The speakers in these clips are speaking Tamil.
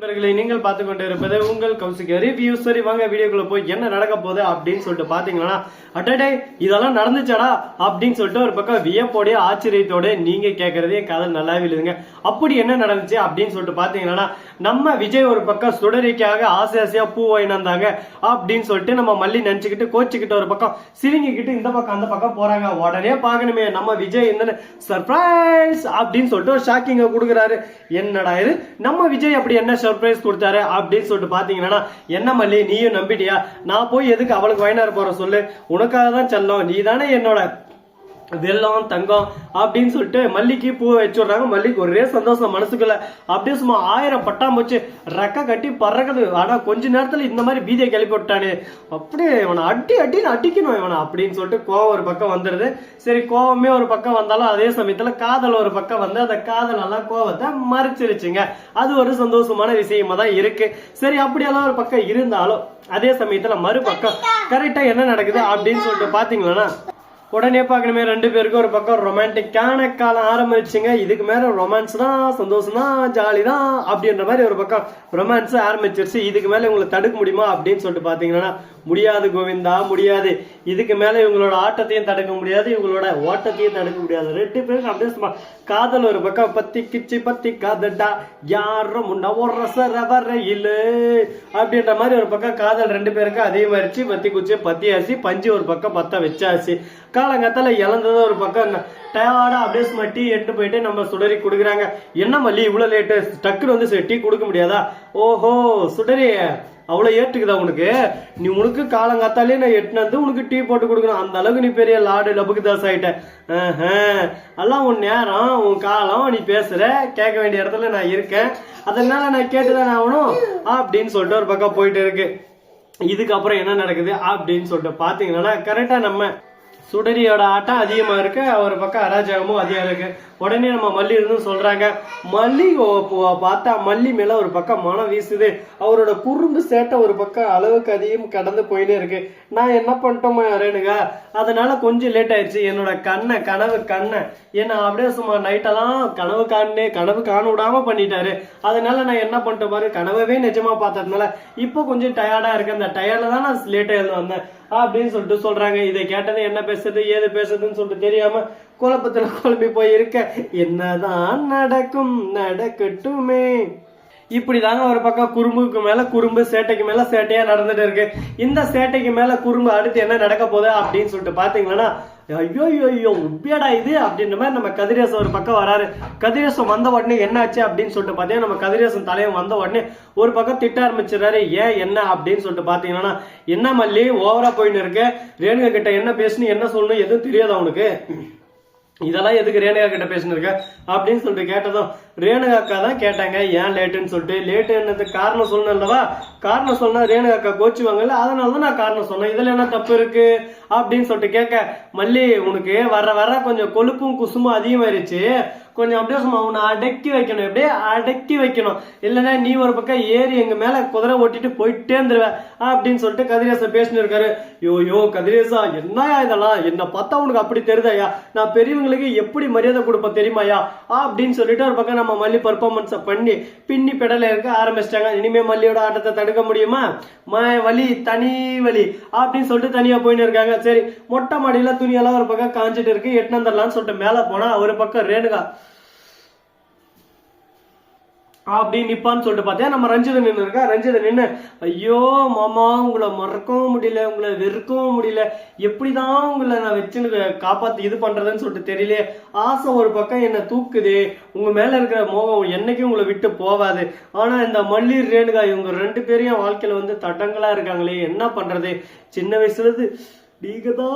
நண்பர்களை நீங்கள் பார்த்து கொண்டு இருப்பது உங்கள் கௌசிக் ரிவ்யூ. சரி வாங்க வீடியோக்குள்ள போய் என்ன நடக்க போகுது அப்படின்னு சொல்லிட்டு பாத்தீங்கன்னா, அட்டடே இதெல்லாம் நடந்துச்சாடா அப்படின்னு சொல்லிட்டு ஒரு பக்கம் வியப்போடைய ஆச்சரியத்தோட நீங்க கேட்கறதே கதை நல்லாவே இல்லைங்க. அப்படி என்ன நடந்துச்சு அப்படின்னு சொல்லிட்டு பாத்தீங்கன்னா, நம்ம விஜய் ஒரு பக்கம் சுடரிக்காக ஆசை ஆசையா பூ வாங்கினாங்க அப்படின்னு சொல்லிட்டு நம்ம மல்லி நினைச்சுக்கிட்டு கோச்சுக்கிட்டு ஒரு பக்கம் சிரிங்கிக்கிட்டு இந்த பக்கம் அந்த பக்கம் போறாங்க. உடனே பாக்கணுமே நம்ம விஜய் என்ன சர்ப்ரைஸ் அப்படின்னு சொல்லிட்டு ஒரு ஷாக்கிங்க கொடுக்குறாரு. என்னடா இது நம்ம விஜய் அப்படி என்ன சர்ப்ரைஸ் கொடுத்தாரு அப்படின்னு சொல்லிட்டு பாத்தீங்கன்னா, என்ன மல்லி நீயும் நம்பிட்டியா? நான் போய் எதுக்கு அவளுக்கு வாங்கினார் போற சொல்லு, உனக்காக தான் செல்லம், நீ தானே என்னோட வெள்ளம் தங்கம் அப்படின்னு சொல்லிட்டு மல்லிக்கு பூ வச்சுடுறாங்க. மல்லிக்கு ஒரே சந்தோஷம் மனசுக்குள்ள. அப்படியே சும்மா 1000 பட்டாம்பூச்சி ரெக்க கட்டி பறக்குது. ஆனா கொஞ்ச நேரத்துல இந்த மாதிரி பீதியை கிளப்பி விட்டானே, அப்படியே இவனை அடின்னு அடிக்கணும் இவனை அப்படின்னு சொல்லிட்டு கோவம் ஒரு பக்கம் வந்துடுது. சரி கோவமே ஒரு பக்கம் வந்தாலும் அதே சமயத்துல காதல் ஒரு பக்கம் வந்து அந்த காதல் எல்லாம் கோவத்தை மறைச்சிருச்சுங்க. அது ஒரு சந்தோஷமான விஷயமா தான் இருக்கு. சரி அப்படியெல்லாம் ஒரு பக்கம் இருந்தாலும் அதே சமயத்துல மறுபக்கம் கரெக்டா என்ன நடக்குது அப்படின்னு சொல்லிட்டு பாத்தீங்கன்னா, உடனே பார்க்கணுமே ரெண்டு பேருக்கும் ஒரு பக்கம் ரொமான்டிக்கான காலம் ஆரம்பிச்சுங்க. இதுக்கு மேல ரொமான்ஸ் தான், சந்தோஷம் தான், ஜாலி தான் அப்படின்ற மாதிரி ஒரு பக்கம் ரொமான்ஸ் ஆரம்பிச்சிருச்சு. இதுக்கு மேல இவங்களை தடுக்க முடியுமா அப்படின்னு சொல்லிட்டு பாத்தீங்கன்னா, முடியாது கோவிந்தா முடியாது. இதுக்கு மேல இவங்களோட ஆட்டத்தையும் தடுக்க முடியாது, இவங்களோட ஓட்டத்தையும் தடுக்க முடியாது. ரெண்டு பேருக்கு அப்படியே சும்மா காதல் ஒரு பக்கம் பத்தி கிச்சி பத்தி காதட்டா யாரும் முன்ன ஒரு வரையில அப்படின்ற மாதிரி ஒரு பக்கம் காதல் ரெண்டு பேருக்கு அதிகமாயிருச்சு. பத்தி குச்சி பத்தியாச்சு, பஞ்சு ஒரு பக்கம் பத்த வச்சாச்சு. காலங்கத்தால இழந்தது ஒரு பக்கம் டயர்டா அப்படியே சும்மா டீ எடுத்து போயிட்டு நம்ம சுடரி கொடுக்குறாங்க. என்ன மல்லி இவ்வளவு லேட்டு, டக்குன்னு வந்து டீ கொடுக்க முடியாதா? ஓஹோ சுடரி அவ்வளவு ஏற்றுக்குதா உனக்கு? நீ உனக்கு காலங்காத்தாலே நான் எட்டுனது உனக்கு டீ போட்டு கொடுக்கணும், அந்த அளவுக்கு நீ பெரிய லாடு லபுக்குதாஸ் ஆயிட்ட. எல்லாம் உன் நேரம் உன் காலம், நீ பேசுற கேட்க வேண்டிய இடத்துல நான் இருக்கேன், அதனால நான் கேட்டுதானே ஆகணும் அப்படின்னு சொல்லிட்டு ஒரு பக்கம் போயிட்டு இருக்கு. இதுக்கப்புறம் என்ன நடக்குது அப்படின்னு சொல்லிட்டு பாத்தீங்கன்னா, கரெக்டா நம்ம சுடரியோட ஆட்டம் அதிகமா இருக்கு, ஒரு பக்கம் அராஜகமும் அதிகம் இருக்கு. உடனே நம்ம மல்லி இருந்து சொல்றாங்க. மல்லி பார்த்தா மல்லி மேல ஒரு பக்கம் மனம் வீசுது. அவரோட குறும்பு சேட்டை ஒரு பக்கம் அளவுக்கு அதிகம் கடந்து போயினே இருக்கு. நான் என்ன பண்ணிட்டோமா ரேணுகா, அதனால கொஞ்சம் லேட் ஆயிடுச்சு. என்னோட கனவு என்ன அப்படியே சும்மா நைட்டெல்லாம் கனவு காண விடாம பண்ணிட்டாரு. அதனால நான் என்ன பண்ணிட்டேன் பாரு, கனவே நிஜமா பார்த்ததுனால இப்போ கொஞ்சம் டயர்டா இருக்கு. அந்த டயர்ல தான் நான் லேட்டா எழுந்து வந்தேன் அப்படின்னு சொல்லிட்டு சொல்றாங்க. இதை கேட்டது என்ன பேசுறது ஏது பேசுறதுன்னு சொல்லிட்டு தெரியாம குழப்பத்துல குழம்பி போய் இருக்க. என்னதான் நடக்கும் நடக்கட்டுமே. இப்படிதாங்க ஒரு பக்கம் குறும்புக்கு மேல குறும்பு, சேட்டைக்கு மேல சேட்டையா நடந்துட்டு இருக்கு. இந்த சேட்டைக்கு மேல குறும்பு அடுத்து என்ன நடக்க போகுது அப்படின்னு சொல்லிட்டு பாத்தீங்கன்னா, ஐயோ ஐயோ உப்பியாடா இது அப்படின்ற மாதிரி நம்ம கதிரேசன் ஒரு பக்கம் வராரு. கதிரேசன் வந்த உடனே என்ன ஆச்சு அப்படின்னு சொல்லிட்டு பாத்தீங்கன்னா, நம்ம கதிரேசன் தலைவன் வந்த உடனே ஒரு பக்கம் திட்ட ஆரம்பிச்சிடறாரு. ஏன் என்ன அப்படின்னு சொல்லிட்டு பாத்தீங்கன்னா, என்ன மல்லி ஓவரா போயின்னு இருக்கு, ரேணுகா கிட்ட என்ன பேசணும் என்ன சொல்லணும் எதுவும் தெரியாதா உனக்கு, இதெல்லாம் எதுக்கு ரேணுகா கிட்ட பேசினிருக்க அப்படின்னு சொல்லிட்டு கேட்டதும், ரேணுகாக்கா தான் கேட்டாங்க ஏன் லேட்டுன்னு சொல்லிட்டு. லேட்டு என்னதுக்கு காரணம் சொல்லணும் அல்லவா, காரணம் சொன்னா ரேணுகாக்கா கோச்சுவாங்கல்ல, அதனாலதான் நான் காரணம் சொன்னேன், இதுல என்ன தப்பு இருக்கு அப்படின்னு சொல்லிட்டு கேட்க, மல்லி உனக்கு வர கொஞ்சம் கொழுப்பும் குசுமும் அதிகமாயிருச்சு, கொஞ்சம் அப்படியே சும்மா உன்னை அடக்கி வைக்கணும், எப்படியே அடக்கி வைக்கணும், இல்லைன்னா நீ ஒரு பக்கம் ஏறி எங்க மேல குதிரை ஓட்டிட்டு போயிட்டே இருந்துருவ அப்படின்னு சொல்லிட்டு கதிரேசன் பேசினு இருக்காரு. யோ கதிரேசா என்னயா இதெல்லாம், என்ன பார்த்தா உனக்கு அப்படி தெரியுதாயா, நான் பெரியவங்களுக்கு எப்படி மரியாதை கொடுப்பேன் தெரியுமாயா அப்படின்னு சொல்லிட்டு ஒரு பக்கம் நம்ம மல்லி பர்ஃபார்மன்ஸை பண்ணி பின்னி பெடல இருக்க ஆரம்பிச்சிட்டாங்க. இனிமே மல்லியோட ஆட்டத்தை தடுக்க முடியுமா, வலி தனி வலி அப்படின்னு சொல்லிட்டு தனியா போயின்னு இருக்காங்க. சரி மொட்டை மாடியில துணியெல்லாம் ஒரு பக்கம் காஞ்சிட்டு இருக்கு, எட்டு வந்துடலாம்னு சொல்லிட்டு மேல போனா ஒரு பக்கம் ரேணுகா அப்படி நிப்பான்னு சொல்லிட்டு பார்த்தா நம்ம ரஞ்சித நின்று இருக்கா. ரஞ்சித நின்று ஐயோ மாமா உங்களை மறக்கவும் முடியல, உங்களை வெறுக்கவும் முடியல, எப்படிதான் உங்களை நான் வச்சுன்னு காப்பாத்தி இது பண்றதுன்னு சொல்லிட்டு தெரியல, ஆசை ஒரு பக்கம் என்ன தூக்குது, உங்க மேல இருக்கிற மோகம் என்னைக்கும் உங்களை விட்டு போவாது. ஆனா இந்த மல்லி ரேணுகா இவங்க ரெண்டு பேரையும் வாழ்க்கையில வந்து தடங்களா இருக்காங்களே, என்ன பண்றது, சின்ன வயசுல நீங்கதா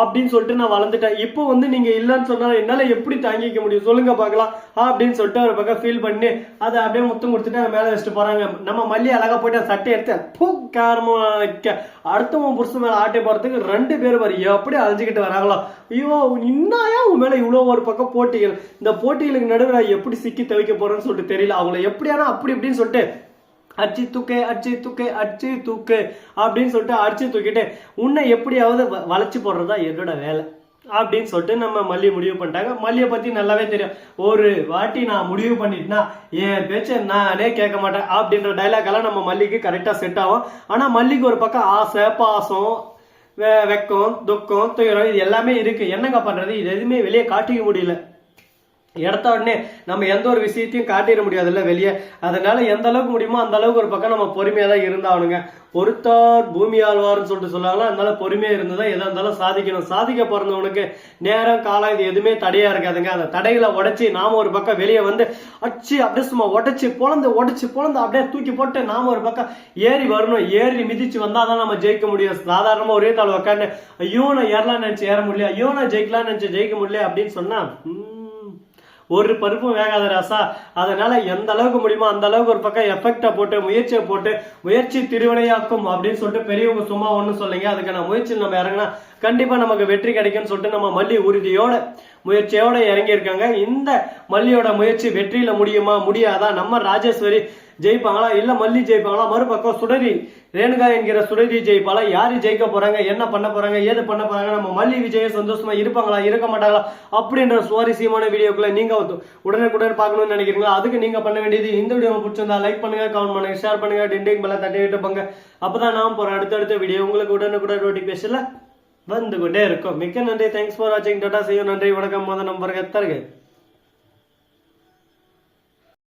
அப்படின்னு சொல்லிட்டு நான் வளர்ந்துட்டேன். இப்போ வந்து நீங்க இல்லன்னு சொன்னா என்னால எப்படி தாங்கிக்க முடியும் சொல்லுங்க பாக்கலாம் அப்படின்னு சொல்லிட்டு ஒரு பக்கம் ஃபீல் பண்ணி அதை அப்படியே முத்தம் கொடுத்துட்டு மேல வச்சுட்டு போறாங்க. நம்ம மல்லி அழகா போயிட்டு சட்டை எடுத்து காரமா வைக்க அடுத்தவன் புருஷன் மேல ஆட்டை போறதுக்கு ரெண்டு பேரும் வரி எப்படி அழிஞ்சுக்கிட்டு வராங்களோ. ஐயோ இன்னாயா உன் மேல இவ்வளவு ஒரு பக்கம் போட்டிகள், இந்த போட்டிகளுக்கு நடுவில் நான் எப்படி சிக்கி தவிக்க போறேன்னு சொல்லிட்டு தெரியல. அவங்கள எப்படியானா அப்படி இப்படின்னு சொல்லிட்டு அடிச்சு தூக்கு அப்படின்னு சொல்லிட்டு அடிச்சு தூக்கிட்டு உன்னை எப்படியாவது வளைச்சு போடுறதா என்னோட வேலை. அப்படின்னு சொல்லிட்டு நம்ம மல்லி முடிவு பண்ணிட்டாங்க. மல்லியை பத்தி நல்லாவே தெரியும். ஒரு வாட்டி நான் முடிவு பண்ணிட்டேன்னா என் பேச்ச நானே கேட்க மாட்டேன் அப்படின்ற டைலாக் எல்லாம் நம்ம மல்லிக்கு கரெக்டா செட் ஆகும். ஆனா மல்லிக்கு ஒரு பக்கம் ஆசை, பாசம், வெக்கம், துக்கம், துயரம் இது எல்லாமே இருக்கு. என்னங்க பண்றது? இது எதுவுமே வெளியே காட்டிக்க முடியல. எடுத்த உடனே நம்ம எந்த ஒரு விஷயத்தையும் காட்டிட முடியாதுல்ல வெளியே. அதனால எந்த அளவுக்கு முடியுமோ அந்த அளவுக்கு ஒரு பக்கம் நம்ம பொறுமையா தான் இருந்தாகணுங்க. பொறுத்தார் பூமி ஆழ்வார்னு சொல்லிட்டு சொல்லுவாங்களா, அதனால பொறுமையா இருந்துதான் எதா இருந்தாலும் சாதிக்கணும். சாதிக்க பிறந்தவனுக்கு நேரம், காலம் இது எதுவுமே தடையா இருக்காதுங்க. அந்த தடைகளை உடைச்சி நாம ஒரு பக்கம் வெளியே வந்து அச்சு அப்படியே சும்மா உடைச்சு பொழந்து அப்படியே தூக்கி போட்டு நாம ஒரு பக்கம் ஏறி வரணும். ஏறி மிதிச்சு வந்தாதான் நம்ம ஜெயிக்க முடியும். சாதாரணமா ஒரே தாள் உட்காந்து ஐயோ நான் ஏறலாம்னு நினைச்சு ஏற முடியல, ஐயோ நான் ஜெயிக்கலாம்னு நினைச்சு ஜெயிக்க முடியல அப்படின்னு சொன்னா ஒரு பருப்பும் வேகாத ராசா. அதனால எந்த அளவுக்கு முடியுமோ அந்த அளவுக்கு ஒரு பக்கம் எஃபெக்டா போட்டு முயற்சியை போட்டு முயற்சி திருவினையாக்கும் அப்படின்னு சொல்லிட்டு பெரியவங்க சும்மா ஒண்ணு சொல்லுங்க. அதுக்கான முயற்சியில் நம்ம இறங்கினா கண்டிப்பா நமக்கு வெற்றி கிடைக்கும்னு சொல்லிட்டு நம்ம மல்லி உறுதியோட முயற்சியோட இறங்கி இருக்காங்க. இந்த மல்லியோட முயற்சி வெற்றியில முடியுமா முடியாதா? நம்ம ராஜேஸ்வரி ஜெயிப்பாங்களா இல்ல மல்லி ஜெயிப்பாங்களா? மறுபக்கம் சுடரி ரேணுகா என்கிற சுடரி ஜெயிப்பாளா? யாரு ஜெயிக்க போறாங்க, என்ன பண்ண போறாங்க, ஏது பண்ண போறாங்க, நம்ம மல்லி விஜய சந்தோஷமா இருப்பாங்களா இருக்க மாட்டாங்களா அப்படின்ற சுவாரஸ்யமான வீடியோக்களை நீங்க உடனுக்குடன் பார்க்கணும்னு நினைக்கிறீங்களா? அதுக்கு நீங்க பண்ண வேண்டியது இந்த வீடியோ பிடிச்சிருந்தா லைக் பண்ணுங்க, கமெண்ட் பண்ணுங்க, ஷேர் பண்ணுங்க, டிண்டிங் பெல்ல தட்டி விட்டு போங்க. அப்பதான் நான் போற அடுத்தடுத்த வீடியோ உங்களுக்கு உடனுக்குடன் நோட்டிபிகேஷன்ல வந்து கொண்டே இருக்கும். மிக்க நன்றி. தேங்க்ஸ் ஃபார் வாட்சிங். Tata, see you. நன்றி, வணக்கம். மோத நம்பருக்கு தருக.